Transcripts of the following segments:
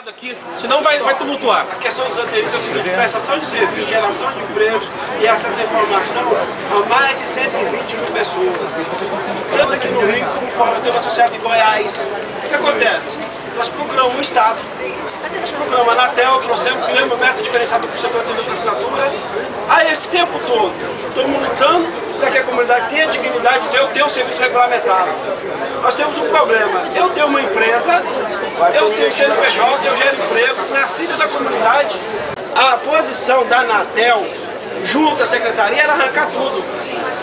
aqui, senão vai tumultuar. A questão dos anteriores é o seguinte: prestação de serviço, geração de empregos e acesso à informação a mais de 120 mil pessoas. Tanto aqui no Rio como fora, eu tenho uma associada em Goiás. O que acontece? Nós procuramos o Estado, nós procuramos a Anatel, trouxemos, criamos um método diferenciado para o setor de assinatura. Aí esse tempo todo, estamos lutando para que a comunidade tenha dignidade de eu ter um serviço regulamentado. Nós temos um problema: eu tenho uma empresa, eu tenho CNPJ, eu gero emprego, nascido da comunidade. A posição da Anatel, junto à secretaria, era arrancar tudo.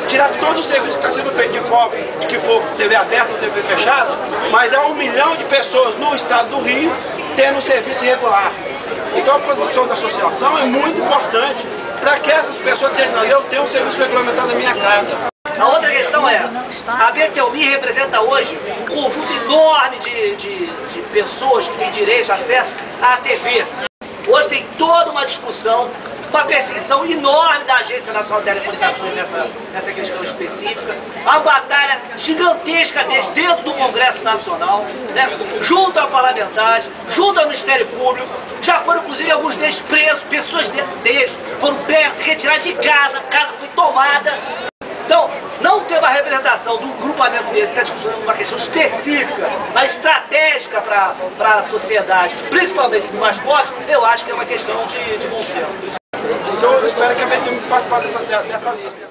Tirar todo o serviço que está sendo feito de que for TV aberta ou TV fechada, mas há 1 milhão de pessoas no estado do Rio tendo um serviço irregular. Então a posição da associação é muito importante para que essas pessoas tenham, eu tenho um serviço regulamentado na minha casa. A outra questão é, a BTUI representa hoje um conjunto enorme de pessoas que têm direito, acesso à TV. Hoje tem toda uma discussão, uma perseguição enorme da Agência Nacional de Telecomunicações nessa questão específica, a batalha gigantesca deles dentro do Congresso Nacional, né, junto a parlamentares, junto ao Ministério Público. Já foram, inclusive, alguns deles presos, pessoas deles foram presas, retiradas de casa, a casa foi tomada. Então, não ter uma representação de um grupamento desse que está discutindo uma questão específica, mas estratégica para a sociedade, principalmente para os mais pobres, eu acho que é uma questão de bom senso. Eu espero que a BTUI faça parte dessa lista.